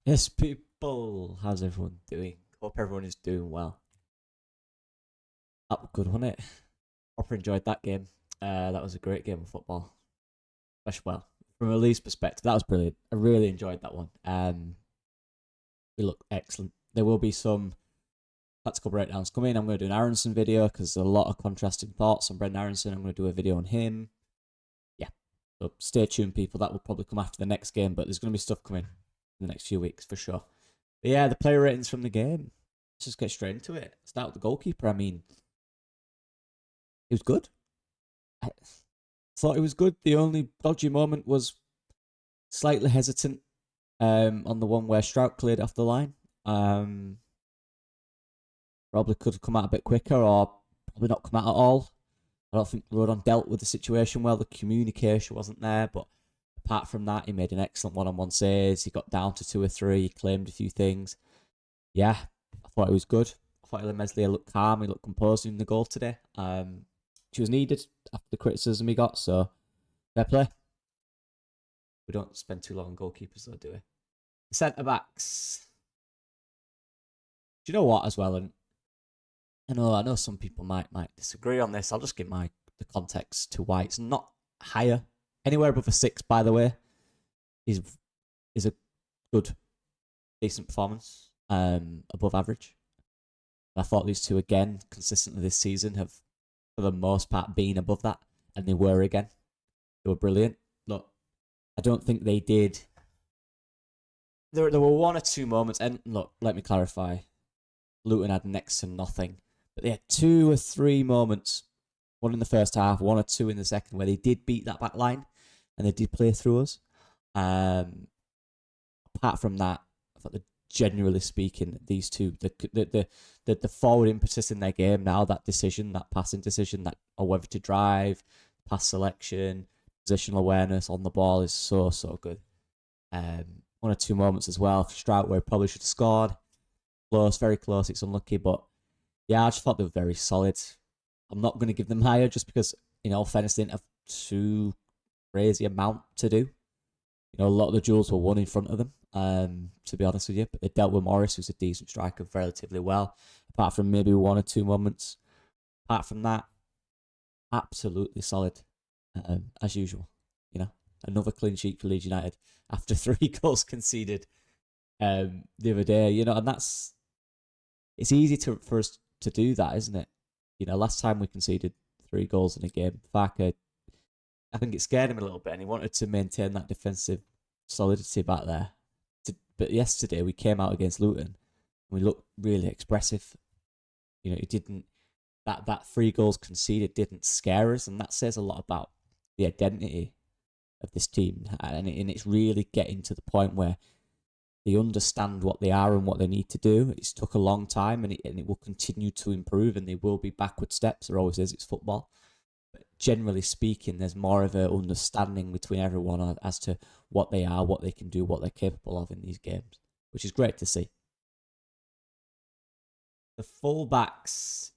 Yes, people. How's everyone doing? Hope everyone is doing well. That was good, wasn't it? Proper enjoyed that game. That was a great game of football. Especially well, from a Leeds perspective, that was brilliant. I really enjoyed that one. We look excellent. There will be some tactical breakdowns coming. I'm going to do an Aronson video because there's a lot of contrasting thoughts on Brendan Aronson. I'm going to do a video on him. Yeah, so stay tuned, people. That will probably come after the next game, but there's going to be stuff coming in the next few weeks for sure. But yeah, the player ratings from the game. Let's just get straight into it. Start with the goalkeeper. I mean, it was good. I thought it was good. The only dodgy moment was slightly hesitant on the one where Strout cleared off the line. Probably could have come out a bit quicker or probably not come out at all. I don't think Rodon dealt with the situation well. The communication wasn't there, but apart from that, he made an excellent one-on-one saves. He got down to 2 or 3. He claimed a few things. Yeah, I thought it was good. I thought Meslier looked calm. He looked composed in the goal today. Which was needed after the criticism he got. So, fair play. We don't spend too long on goalkeepers, though, do we? The centre backs. Do you know what? As well, and I know some people might disagree on this. I'll just give the context to why it's not higher. Anywhere above a 6, by the way, is a good, decent performance. Above average. And I thought these two again consistently this season have, for the most part, been above that, and they were again. They were brilliant. Look, I don't think they did. There were 1 or 2 moments, and look, let me clarify. Luton had next to nothing, but they had 2 or 3 moments. 1 in the first half, 1 or 2 in the second, where they did beat that back line, and they did play through us. Apart from that, I thought generally speaking, these two, the forward impetus in their game now, that decision, that passing decision, that or whether to drive, pass selection, positional awareness on the ball is so good. 1 or 2 moments as well. Strout where he probably should have scored. Close, very close. It's unlucky, but yeah, I just thought they were very solid. I'm not going to give them higher just because, in all fairness, they didn't have too crazy amount to do. A lot of the duels were won in front of them, to be honest with you. But they dealt with Morris, who's a decent striker, relatively well, apart from maybe 1 or 2 moments. Apart from that, absolutely solid, as usual. Another clean sheet for Leeds United after 3 goals conceded the other day. And it's easy for us to do that, isn't it? Last time we conceded 3 goals in a game, Farker, I think it scared him a little bit, and he wanted to maintain that defensive solidity back there. But yesterday we came out against Luton, and we looked really expressive. It didn't. That 3 goals conceded didn't scare us, and that says a lot about the identity of this team, and it's really getting to the point where they understand what they are and what they need to do. It's took a long time, and it will continue to improve, and there will be backward steps. There always is. It's football. But generally speaking, there's more of an understanding between everyone as to what they are, what they can do, what they're capable of in these games, which is great to see. The fullbacks,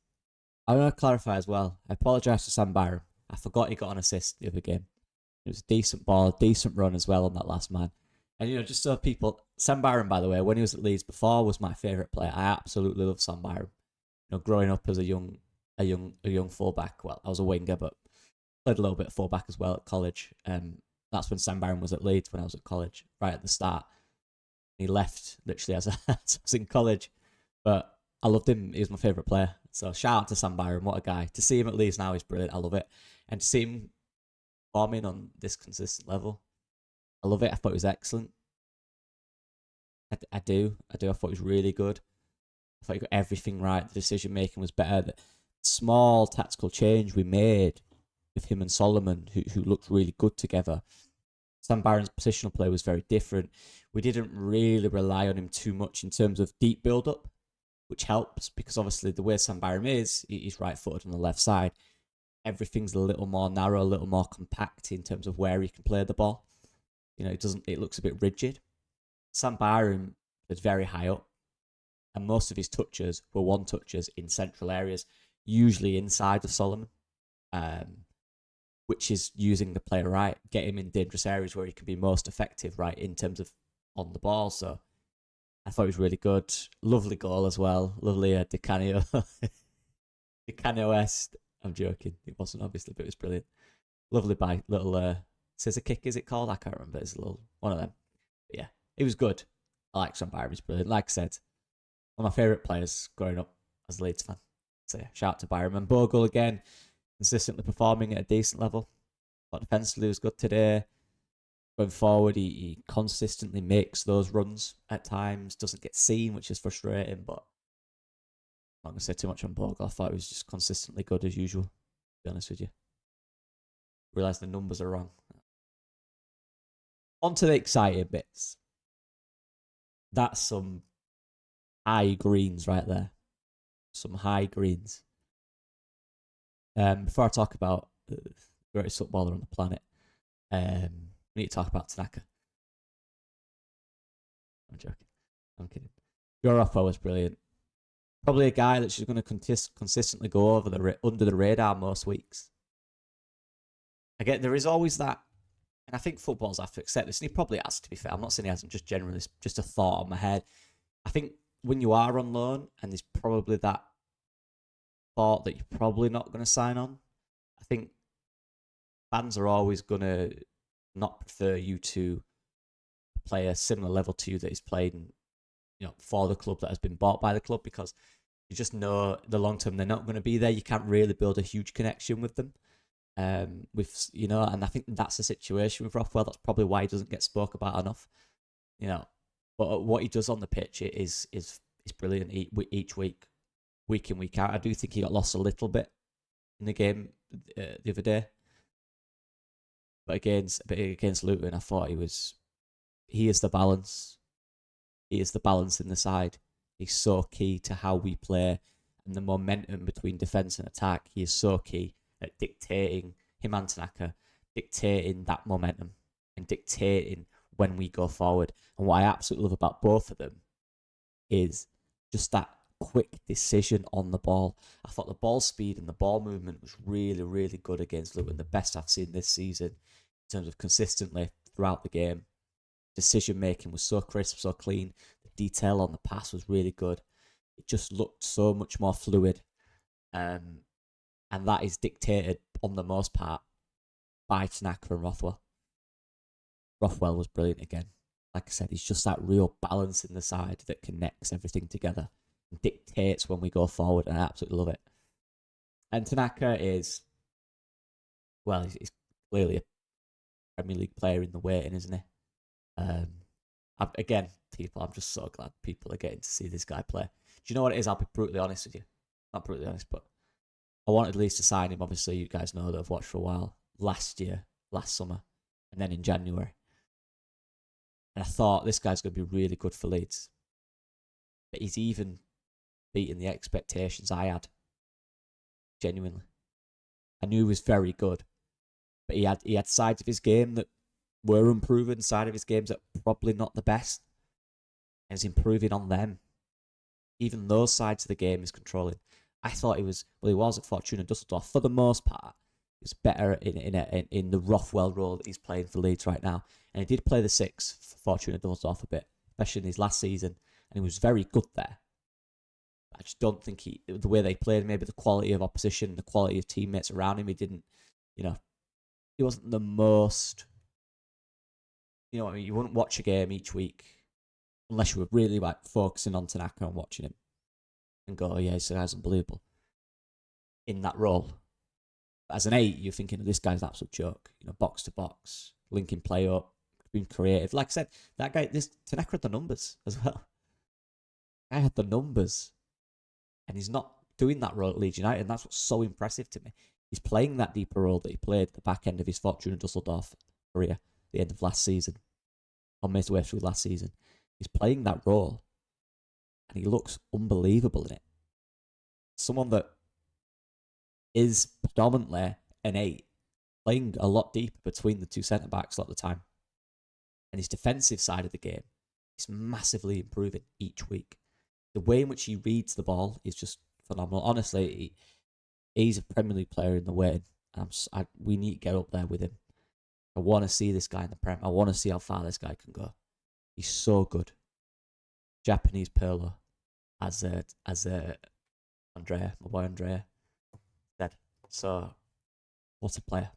I want to clarify as well. I apologise to Sam Byram. I forgot he got an assist the other game. It was a decent ball, decent run as well on that last man. And, just so people, Sam Byram, by the way, when he was at Leeds before, was my favourite player. I absolutely love Sam Byram. Growing up as a young fullback. Well, I was a winger, but played a little bit of fullback as well at college. That's when Sam Byram was at Leeds when I was at college, right at the start. He left literally as I was in college, but I loved him. He was my favourite player. So shout out to Sam Byram. What a guy. To see him at Leeds now is brilliant. I love it. And to see him forming on this consistent level, I love it. I thought it was excellent. I do. I thought it was really good. I thought he got everything right. The decision making was better. The small tactical change we made with him and Solomon, who looked really good together. Sam Byram's positional play was very different. We didn't really rely on him too much in terms of deep build-up, which helps because obviously the way Sam Byram is, he's right-footed on the left side. Everything's a little more narrow, a little more compact in terms of where he can play the ball. It looks a bit rigid. Sam Byram is very high up, and most of his touches were 1-touches in central areas, usually inside of Solomon, which is using the player right, get him in dangerous areas where he can be most effective, right, in terms of on the ball. So I thought he was really good. Lovely goal as well. Lovely Di Canio. Di Canio Est. I'm joking. It wasn't obviously, but it was brilliant. Lovely by little scissor kick, is it called? I can't remember. It's a little one of them. But yeah, it was good. I like Sam Byram. He's brilliant. Like I said, one of my favourite players growing up as a Leeds fan. So yeah, shout out to Byram. And Bogle again, consistently performing at a decent level. But defensively was good today. Going forward, he consistently makes those runs at times. Doesn't get seen, which is frustrating. But I'm not going to say too much on Bogle. I thought he was just consistently good as usual, to be honest with you. Realise the numbers are wrong. On to the exciting bits. That's some high greens right there. Some high greens. Before I talk about the greatest footballer on the planet, we need to talk about Tanaka. I'm joking. I'm kidding. Joe was brilliant. Probably a guy that's just going to consistently go under the radar most weeks. Again, there is always that, and I think footballers have to accept this, and he probably has, to be fair. I'm not saying he hasn't, just generally, just a thought on my head. I think when you are on loan, and there's probably that thought that you're probably not going to sign on, I think fans are always going to not prefer you to play a similar level to you that is playing, for the club that has been bought by the club, because you just know the long term they're not going to be there. You can't really build a huge connection with them. And I think that's the situation with Rothwell. That's probably why he doesn't get spoke about enough. But what he does on the pitch is brilliant each week in, week out. I do think he got lost a little bit in the game the other day, but against Luton, I thought he is the balance. He is the balance in the side. He's so key to how we play and the momentum between defence and attack. He is so key at dictating, him and Tanaka, dictating that momentum and dictating when we go forward. And what I absolutely love about both of them is just that quick decision on the ball. I thought the ball speed and the ball movement was really, really good against Luton. The best I've seen this season in terms of consistently throughout the game. Decision making was so crisp, so clean. The detail on the pass was really good. It just looked so much more fluid. And that is dictated, on the most part, by Tanaka and Rothwell. Rothwell was brilliant again. Like I said, he's just that real balance in the side that connects everything together and dictates when we go forward, and I absolutely love it. And Tanaka is, well, he's clearly a Premier League player in the waiting, isn't he? Again, I'm just so glad people are getting to see this guy play. Do you know what it is? I'll be brutally honest with you. Not brutally honest, but I wanted Leeds to sign him. Obviously, you guys know that I've watched for a while. Last summer, and then in January. And I thought this guy's going to be really good for Leeds. But he's even beaten the expectations I had. Genuinely. I knew he was very good. But he had sides of his game that were improving, side of his games that were probably not the best. And he's improving on them. Even those sides of the game he's controlling. I thought he was at Fortuna Dusseldorf for the most part. He was better in the Rothwell role that he's playing for Leeds right now. And he did play the 6 for Fortuna Dusseldorf a bit, especially in his last season. And he was very good there. I just don't think the way they played, maybe the quality of opposition, the quality of teammates around him, he wasn't the most, you wouldn't watch a game each week unless you were really focusing on Tanaka and watching him and go, oh yeah, this guy's unbelievable in that role. But as an 8, you're thinking, this guy's an absolute joke. Box to box, linking play up, being creative. Like I said, that guy, Tanaka had the numbers as well. I had the numbers. And he's not doing that role at Leeds United, and that's what's so impressive to me. He's playing that deeper role that he played at the back end of his Fortuna Dusseldorf career, the end of last season, on his way through last season. He's playing that role, and he looks unbelievable in it. Someone that is predominantly an 8, playing a lot deeper between the 2 centre-backs a lot of the time. And his defensive side of the game is massively improving each week. The way in which he reads the ball is just phenomenal. Honestly, he's a Premier League player in the waiting. We need to get up there with him. I want to see this guy in the Prem. I want to see how far this guy can go. He's so good. Japanese Pirlo as Andrea, my boy Andrea, said. So, what a player.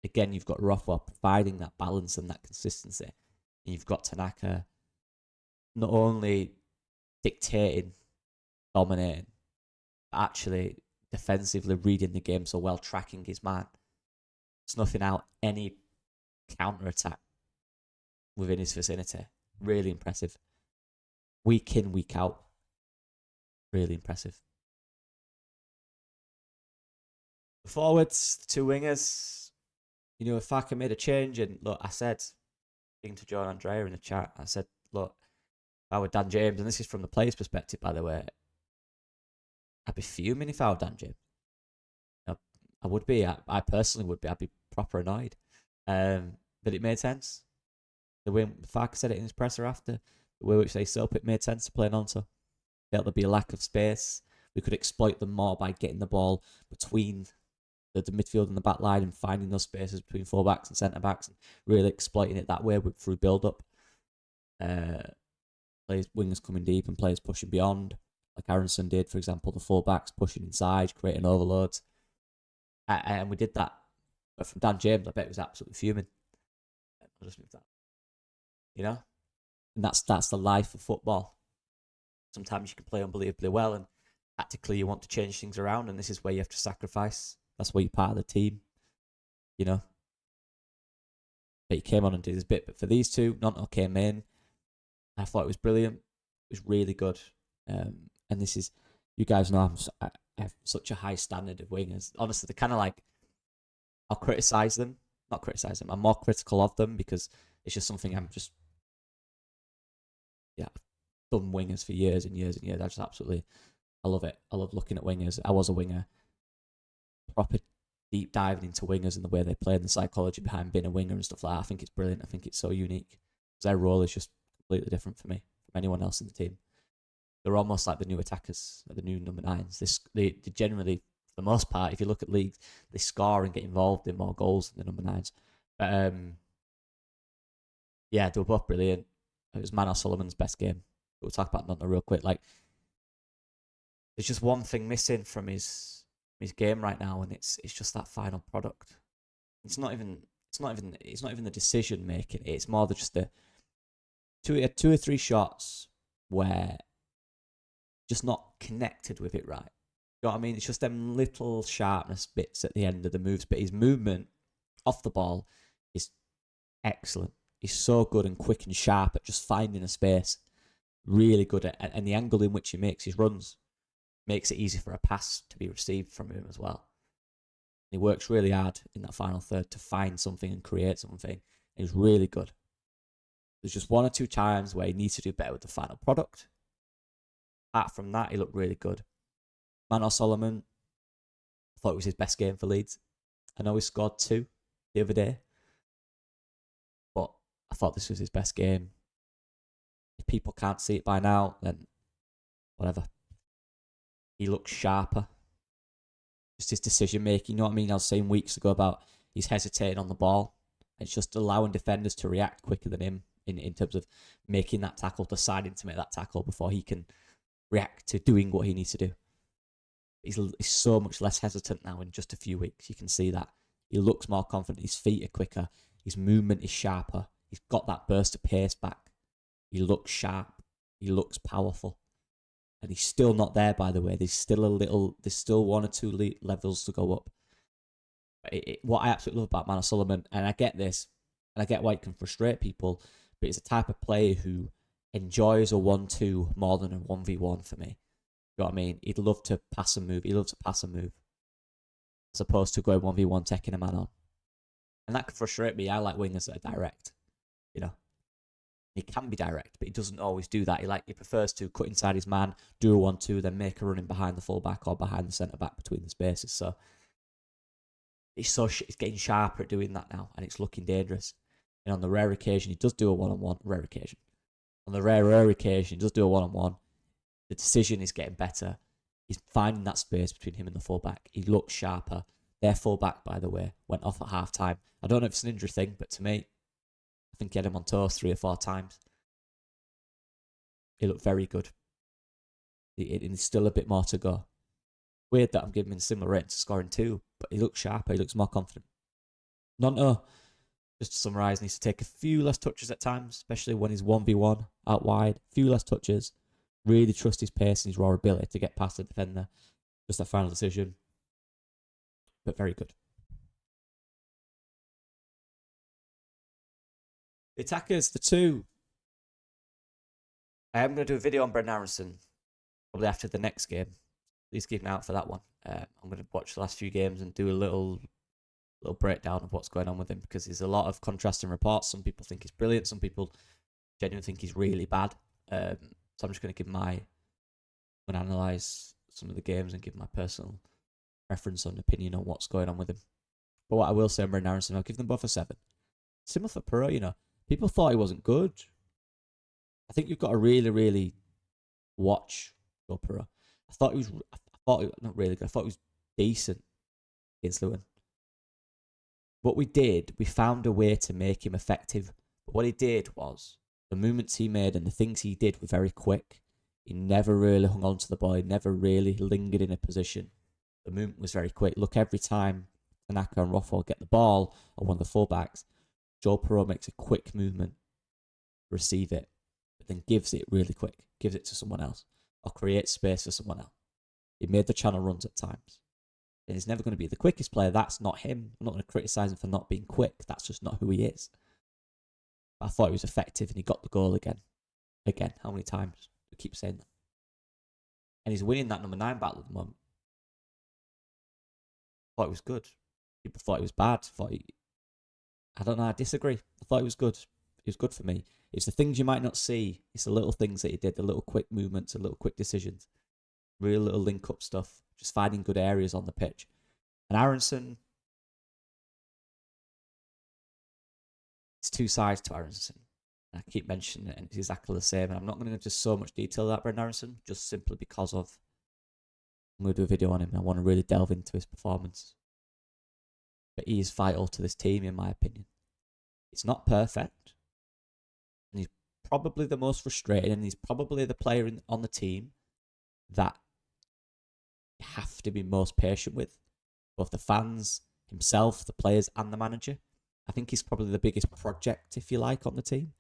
Again, you've got Rothwell providing that balance and that consistency. And you've got Tanaka not only dictating, dominating, but actually defensively reading the game so well, tracking his man, snuffing out any counter-attack within his vicinity. Really impressive. Week in, week out. Really impressive. The forwards, the two wingers, you know, if Faka made a change, and look, I said, speaking to John Andrea in the chat, I said, look, if I were Dan James, and this is from the player's perspective, by the way, I'd be fuming if I were Dan James. I would be. I personally would be. I'd be proper annoyed. But it made sense. The way Farke said it in his presser after, the way which they set up, it made sense to play Nonto. Felt there'd be a lack of space. We could exploit them more by getting the ball between the midfield and the back line and finding those spaces between fullbacks and centre backs and really exploiting it that way through build up. Players, wingers coming deep and players pushing beyond, like Aronson did, for example, the fullbacks pushing inside, creating overloads. And we did that. But from Dan James, I bet it was absolutely fuming. I'll just move that. You know? And that's the life of football. Sometimes you can play unbelievably well and tactically you want to change things around, and this is where you have to sacrifice. That's where you're part of the team. You know? But he came on and did his bit. But for these two, Nonto came in. I thought it was brilliant. It was really good. And this is, you guys know I have such a high standard of wingers. Honestly, they're kind of like, I'll criticise them. Not criticise them. I'm more critical of them because it's just something I've done wingers for years and years and years. I love it. I love looking at wingers. I was a winger. Proper deep diving into wingers and the way they play and the psychology behind being a winger and stuff like that. I think it's brilliant. I think it's so unique. Because their role is just completely different for me from anyone else in the team. They're almost like the new attackers, like the new number 9s. They generally, for the most part, if you look at leagues, they score and get involved in more goals than the number 9s. But yeah, they were both brilliant. It was Manor Solomon's best game. We'll talk about Nonto real quick. Like, there's just one thing missing from his game right now, and it's just that final product. It's not even the decision making. It's more just the two or three shots where just not connected with it right. You know what I mean? It's just them little sharpness bits at the end of the moves, but his movement off the ball is excellent. He's so good and quick and sharp at just finding a space. Really good at, and the angle in which he makes his runs makes it easy for a pass to be received from him as well. He works really hard in that final third to find something and create something. He's really good. There's just one or two times where he needs to do better with the final product. Apart from that, he looked really good. Manor Solomon, I thought it was his best game for Leeds. I know he scored 2 the other day, but I thought this was his best game. If people can't see it by now, then whatever. He looks sharper. Just his decision making, you know what I mean? I was saying weeks ago about he's hesitating on the ball. It's just allowing defenders to react quicker than him in terms of making that tackle, deciding to make that tackle before he can react to doing what he needs to do. He's so much less hesitant now in just a few weeks. You can see that. He looks more confident. His feet are quicker. His movement is sharper. He's got that burst of pace back. He looks sharp. He looks powerful. And he's still not there, by the way. There's still 1 or 2 levels to go up. What I absolutely love about Manor Solomon, and I get this, and I get why it can frustrate people, but he's a type of player who enjoys a 1-2 more than a 1v1 for me. You know what I mean? He'd love to pass and move. He loves to pass and move. As opposed to going 1v1, taking a man on. And that can frustrate me. I like wingers that are direct. You know? He can be direct, but he doesn't always do that. He prefers to cut inside his man, do a 1-2, then make a run in behind the fullback or behind the centre-back between the spaces. So he's getting sharper at doing that now, and it's looking dangerous. And on the rare occasion, he does do a 1-on-1. Rare occasion. On the rare occasion, he does do a 1-on-1. The decision is getting better. He's finding that space between him and the fullback. He looks sharper. Their fullback, by the way, went off at half-time. I don't know if it's an injury thing, but to me, I think he had him on toast 3 or 4 times. He looked very good. There's still a bit more to go. Weird that I'm giving him a similar rating to scoring 2, but he looks sharper, he looks more confident. Nonto, just to summarise, needs to take a few less touches at times, especially when he's 1v1 out wide. A few less touches. Really trust his pace and his raw ability to get past the defender. Just that final decision. But very good. The attackers, the two. I am going to do a video on Brendan Aronson probably after the next game. Please keep an eye out for that one. I'm going to watch the last few games and do a little breakdown of what's going on with him, because there's a lot of contrasting reports. Some people think he's brilliant. Some people genuinely think he's really bad. So I'm just going to analyse some of the games and give my personal preference and opinion on what's going on with him. But what I will say on Brendan Aronson, I'll give them both a 7. Similar for Perot, you know. People thought he wasn't good. I think you've got to really, really watch Joe Perot. I thought he was not really good. I thought he was decent against Luton. What we did, we found a way to make him effective. But what he did was, the movements he made and the things he did were very quick. He never really hung on to the ball. He never really lingered in a position. The movement was very quick. Look, every time Tanaka and Rothwell get the ball, or one of the fullbacks, Joe Perot makes a quick movement, receive it, but then gives it really quick, gives it to someone else, or creates space for someone else. He made the channel runs at times. And he's never going to be the quickest player. That's not him. I'm not going to criticise him for not being quick. That's just not who he is. But I thought he was effective and he got the goal again. Again, how many times? We keep saying that. And he's winning that number 9 battle at the moment. I thought he was good. People thought he was bad. I don't know, I disagree. I thought he was good. He was good for me. It's the things you might not see. It's the little things that he did, the little quick movements, the little quick decisions. Real little link-up stuff. Just finding good areas on the pitch. And Aronson, it's 2 sides to Aronson. I keep mentioning it, and it's exactly the same. And I'm not going to go into so much detail about Brendan Aronson, just simply because of, I'm going to do a video on him, and I want to really delve into his performance. But he is vital to this team, in my opinion. It's not perfect. And he's probably the most frustrating, and he's probably the player on the team that you have to be most patient with. Both the fans, himself, the players, and the manager. I think he's probably the biggest project, if you like, on the team.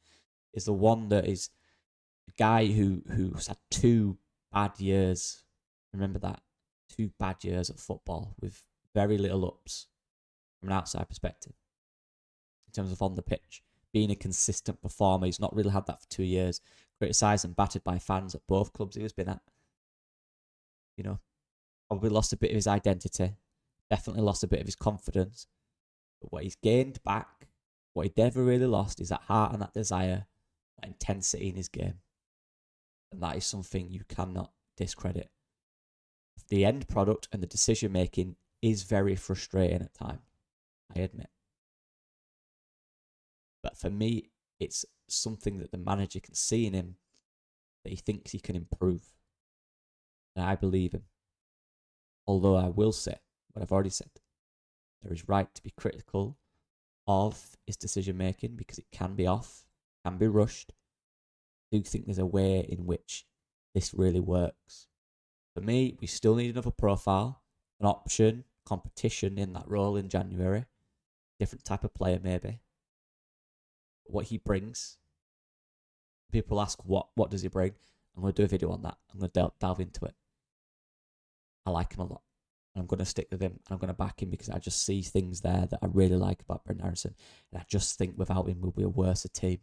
Is the one that is a guy who's had 2 bad years. Remember that. 2 bad years of football with very little ups from an outside perspective. In terms of on the pitch. Being a consistent performer. He's not really had that for 2 years. Criticised and battered by fans at both clubs he's been at. You know, probably lost a bit of his identity. Definitely lost a bit of his confidence. But what he's gained back, what he never really lost, is that heart and that desire, that intensity in his game. And that is something you cannot discredit. The end product and the decision making is very frustrating at times, I admit. But for me, it's something that the manager can see in him that he thinks he can improve. And I believe him. Although I will say, what I've already said, there is right to be critical of his decision making because it can be off, can be rushed. I do think there's a way in which this really works. For me, we still need another profile, an option, competition in that role in January. Different type of player maybe. What he brings. People ask what does he bring? I'm going to do a video on that. I'm going to delve into it. I like him a lot. And I'm going to stick with him. And I'm going to back him because I just see things there that I really like about Brendan Aronson. And I just think without him, we'll be a worse team.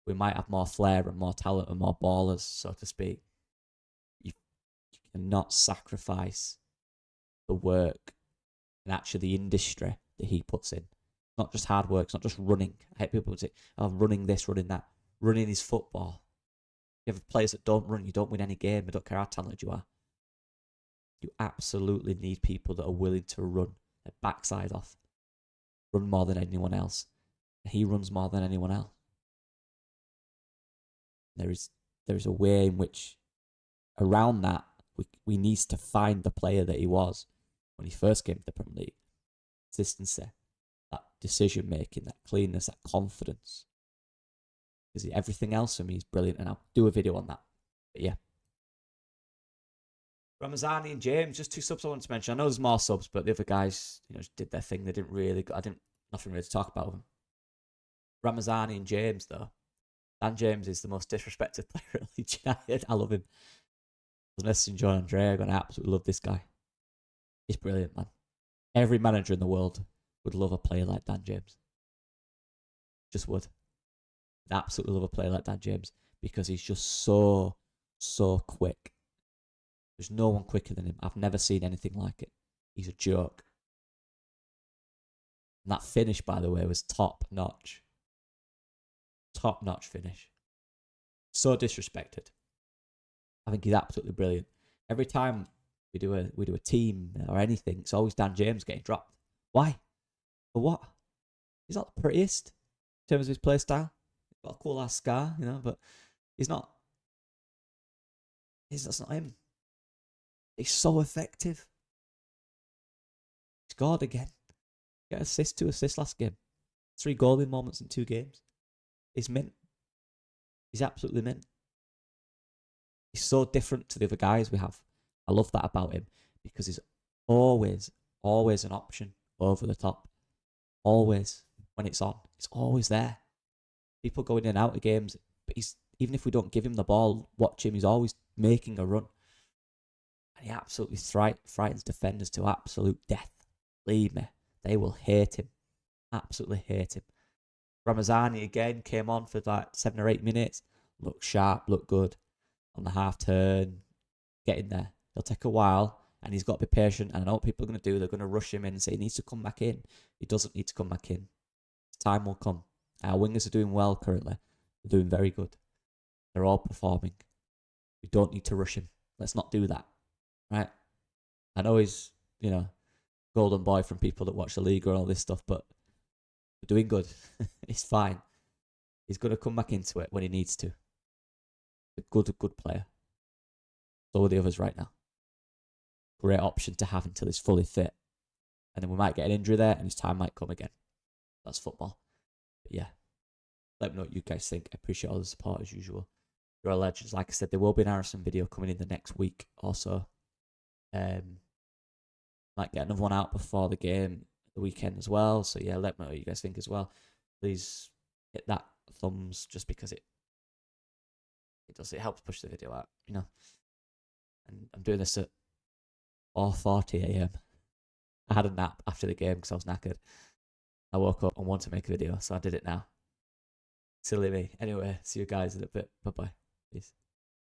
We might have more flair and more talent and more ballers, so to speak. You cannot sacrifice the work and actually the industry that he puts in. Not just hard work. It's not just running. I hate people who say, oh, running this, running that. Running is football. You have players that don't run, you don't win any game. I don't care how talented you are. You absolutely need people that are willing to run their backside off. Run more than anyone else. And he runs more than anyone else. There is a way in which around that we need to find the player that he was when he first came to the Premier League. Consistency, that decision making, that cleanness, that confidence. Because everything else for me is brilliant, and I'll do a video on that. But yeah. Ramazani and James, just two subs I wanted to mention. I know there's more subs, but the other guys, just did their thing. They didn't really. Nothing really to talk about them. Ramazani and James, though. Dan James is the most disrespected player at Leeds United. I love him. I was messaging John Andrea, going, I absolutely love this guy. He's brilliant, man. Every manager in the world would love a player like Dan James. Just would. I'd absolutely love a player like Dan James because he's just so quick. There's no one quicker than him. I've never seen anything like it. He's a joke. And that finish, by the way, was top notch. Top notch finish. So disrespected. I think he's absolutely brilliant. Every time we do a team or anything, it's always Dan James getting dropped. Why? For what? He's not the prettiest in terms of his play style. He's got a cool ass scar, but he's not. That's not him. He's so effective. He scored again. He got 2 assists last game. 3 goalie moments in 2 games. He's mint. He's absolutely mint. He's so different to the other guys we have. I love that about him because he's always an option over the top. Always. When it's on, it's always there. People go in and out of games, but even if we don't give him the ball, watch him, he's always making a run. And he absolutely frightens defenders to absolute death. Believe me, they will hate him. Absolutely hate him. Ramazani again came on for like 7 or 8 minutes. Looked sharp, looked good. On the half turn, getting there. It'll take a while, and he's got to be patient. And I know what people are going to do. They're going to rush him in and say he needs to come back in. He doesn't need to come back in. Time will come. Our wingers are doing well currently. They're doing very good. They're all performing. We don't need to rush him. Let's not do that. Right? I know he's, golden boy from people that watch the league or all this stuff, but we're doing good. He's fine. He's going to come back into it when he needs to. A good player. So are the others right now. Great option to have until he's fully fit. And then we might get an injury there and his time might come again. That's football. But yeah. Let me know what you guys think. I appreciate all the support as usual. You're a legend. Like I said, there will be an Harrison video coming in the next week also. Might get another one out before the game, the weekend as well. So yeah, let me know what you guys think as well. Please hit that thumbs just because it helps push the video out, And I'm doing this at 4:40 a.m. I had a nap after the game because I was knackered. I woke up and wanted to make a video, so I did it now. Silly me. Anyway, see you guys in a bit. Bye-bye. Peace.